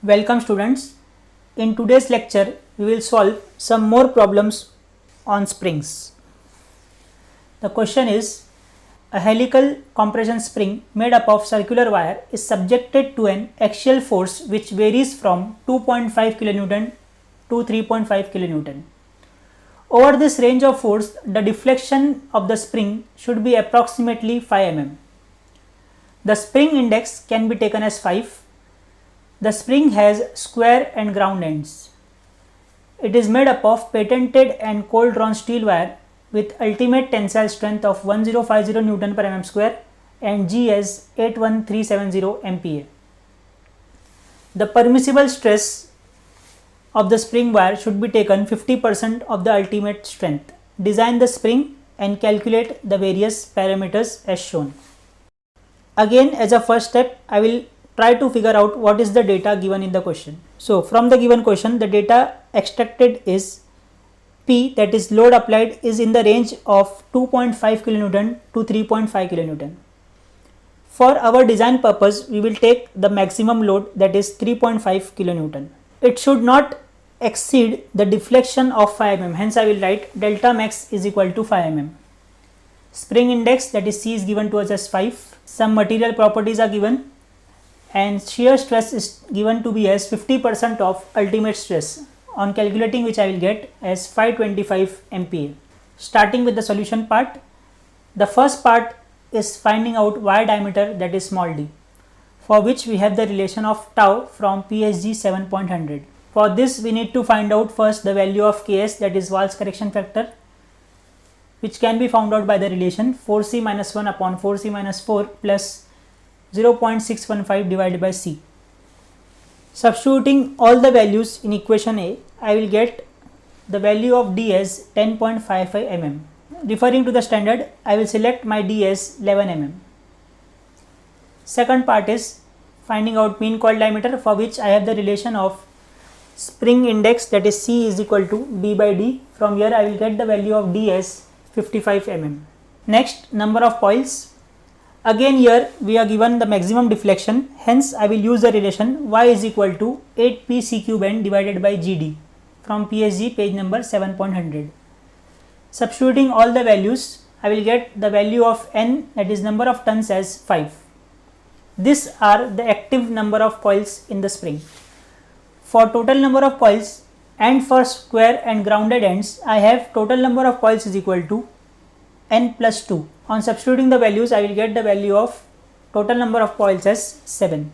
Welcome students. In today's lecture we will solve some more problems on springs. The question is, a helical compression spring made up of circular wire is subjected to an axial force which varies from 2.5 kN to 3.5 kN. Over this range of force, the deflection of the spring should be approximately 5 mm. The spring index can be taken as 5. The spring has square and ground ends. It is made up of patented and cold drawn steel wire with ultimate tensile strength of 1050 Newton per mm square and G as 81370 MPa. The permissible stress of the spring wire should be taken 50% of the ultimate strength. Design the spring and calculate the various parameters as shown. Again, as a first step, I will try to figure out what is the data given in the question. So, from the given question, the data extracted is P, that is load applied, is in the range of 2.5 kN to 3.5 kN. For our design purpose, we will take the maximum load, that is 3.5 kN. It should not exceed the deflection of 5 mm, hence I will write delta max is equal to 5 mm. Spring index, that is C, is given to us as 5. Some material properties are given and shear stress is given to be as 50% of ultimate stress, on calculating which I will get as 525 MPa. Starting with the solution part, the first part is finding out wire diameter, that is small d, for which we have the relation of tau from PSG 7.100. For this we need to find out first the value of Ks, that is Wahl's correction factor, which can be found out by the relation 4C minus 1 upon 4C minus 4 plus 0.615 divided by C. Substituting all the values in equation A, I will get the value of D as 10.55 mm. Referring to the standard, I will select my D as 11 mm. Second part is finding out mean coil diameter, for which I have the relation of spring index, that is C, is equal to B by D. From here I will get the value of D as 55 mm. Next, number of coils. Again here we are given the maximum deflection, hence I will use the relation y is equal to 8p c cube n divided by gd from PSG page number 7.100. Substituting all the values, I will get the value of n, that is number of turns, as 5. These are the active number of coils in the spring. For total number of coils and for square and grounded ends, I have total number of coils is equal to n plus 2. On substituting the values, I will get the value of total number of coils as 7.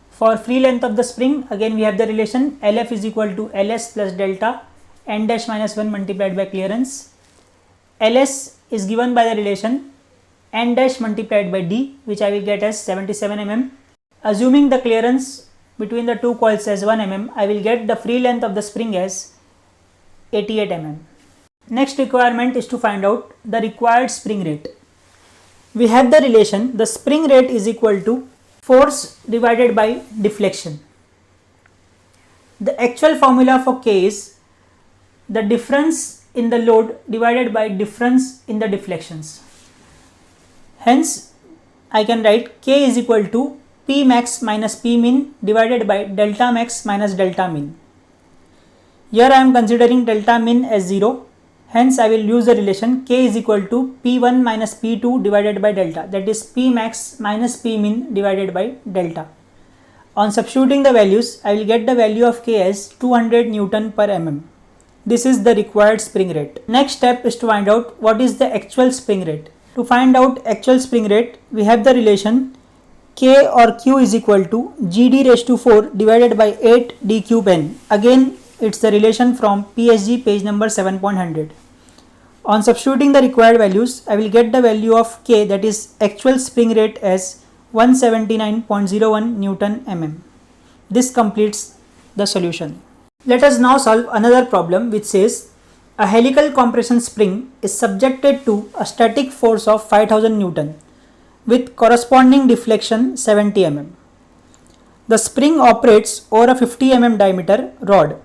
For free length of the spring, again we have the relation LF is equal to LS plus delta n dash minus 1 multiplied by clearance. LS is given by the relation n dash multiplied by D, which I will get as 77 mm. Assuming the clearance between the two coils as 1 mm, I will get the free length of the spring as 88 mm. Next requirement is to find out the required spring rate. We have the relation the spring rate is equal to force divided by deflection. The actual formula for K is the difference in the load divided by difference in the deflections. Hence, I can write K is equal to P max minus P min divided by delta max minus delta min. Here I am considering delta min as 0. Hence, I will use the relation K is equal to P1 minus P2 divided by delta, that is P max minus P min divided by delta. On substituting the values, I will get the value of K as 200 Newton per mm. This is the required spring rate. Next step is to find out what is the actual spring rate. To find out actual spring rate, we have the relation K or Q is equal to GD raised to 4 divided by 8 D cube N. Again, it's the relation from PSG page number 7.100. On substituting the required values, I will get the value of K, that is actual spring rate, as 179.01 Newton mm. This completes the solution. Let us now solve another problem which says a helical compression spring is subjected to a static force of 5000 Newton with corresponding deflection 70 mm. The spring operates over a 50 mm diameter rod.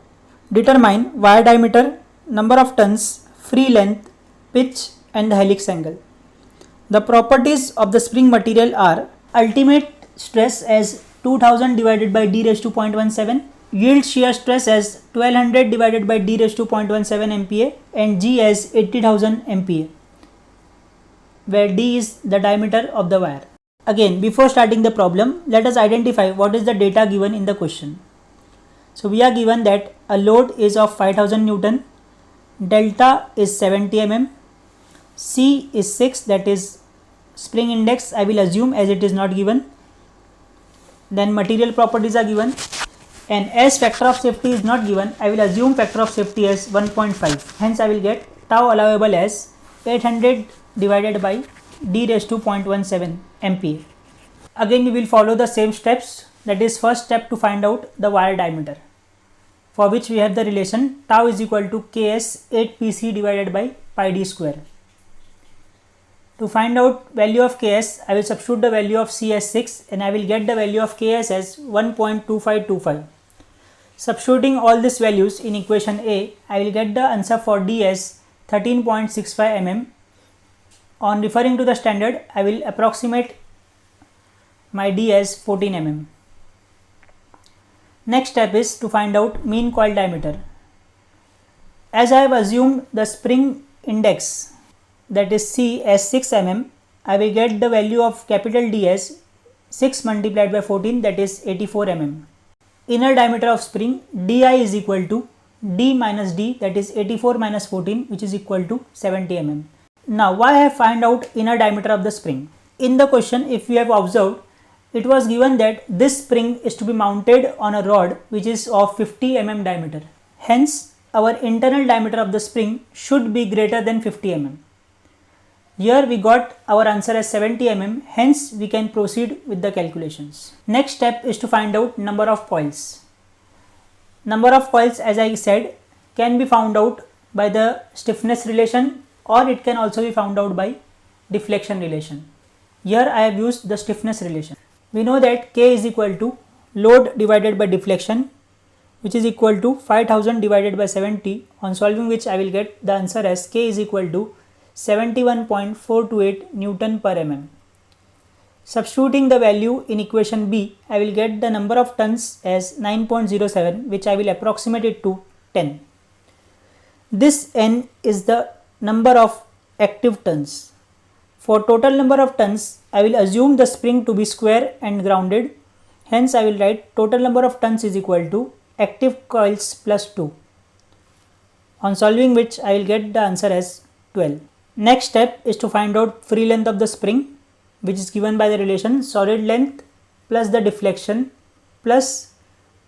Determine wire diameter, number of turns, free length, pitch and the helix angle. The properties of the spring material are ultimate stress as 2000 divided by d raised to 0.17, yield shear stress as 1200 divided by d raised to 0.17 MPa and G as 80,000 MPa, where d is the diameter of the wire. Again, before starting the problem, let us identify what is the data given in the question. So we are given that a load is of 5000 Newton, delta is 70 mm, C is 6, that is spring index I will assume as it is not given. Then material properties are given, and as factor of safety is not given, I will assume factor of safety as 1.5. Hence I will get tau allowable as 800 divided by d raised to 0.17 MPa. Again we will follow the same steps, that is first step to find out the wire diameter, for which we have the relation tau is equal to Ks 8pc divided by pi d square. To find out value of Ks, I will substitute the value of C as 6 and I will get the value of Ks as 1.2525. Substituting all these values in equation A, I will get the answer for D as 13.65 mm. On referring to the standard, I will approximate my D as 14 mm. Next step is to find out mean coil diameter. As I have assumed the spring index, that is C as 6 mm, I will get the value of capital D as 6 multiplied by 14, that is 84 mm. Inner diameter of spring Di is equal to D minus D, that is 84 minus 14, which is equal to 70 mm. Now why I have find out inner diameter of the spring? In the question, if you have observed, it was given that this spring is to be mounted on a rod which is of 50 mm diameter. Hence our internal diameter of the spring should be greater than 50 mm. Here we got our answer as 70 mm, hence we can proceed with the calculations. Next step is to find out number of coils. Number of coils, as I said, can be found out by the stiffness relation, or it can also be found out by deflection relation. Here I have used the stiffness relation. We know that K is equal to load divided by deflection, which is equal to 5000 divided by 70, on solving which I will get the answer as K is equal to 71.428 Newton per mm. Substituting the value in equation B, I will get the number of tons as 9.07, which I will approximate it to 10. This N is the number of active tons. For total number of tons, I will assume the spring to be square and grounded. Hence I will write total number of tons is equal to active coils plus 2. On solving which I will get the answer as 12. Next step is to find out free length of the spring, which is given by the relation solid length plus the deflection plus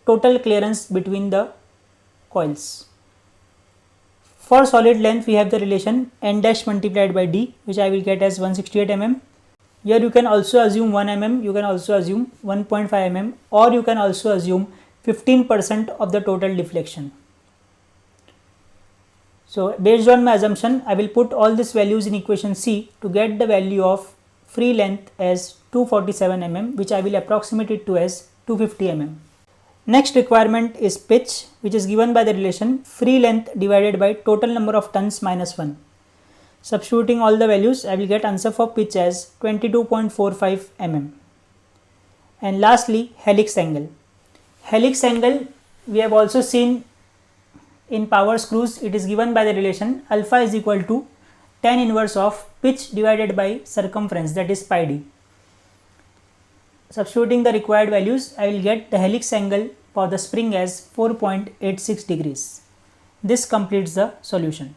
total clearance between the coils. For solid length, we have the relation n dash multiplied by d, which I will get as 168 mm. Here you can also assume 1 mm, you can also assume 1.5 mm, or you can also assume 15% of the total deflection. So based on my assumption, I will put all these values in equation C to get the value of free length as 247 mm, which I will approximate it to as 250 mm. Next requirement is pitch, which is given by the relation free length divided by total number of tons minus 1. Substituting all the values, I will get answer for pitch as 22.45 mm. And lastly, helix angle. Helix angle we have also seen in power screws. It is given by the relation alpha is equal to tan inverse of pitch divided by circumference, that is pi d. Substituting the required values, I will get the helix angle for the spring as 4.86 degrees. This completes the solution.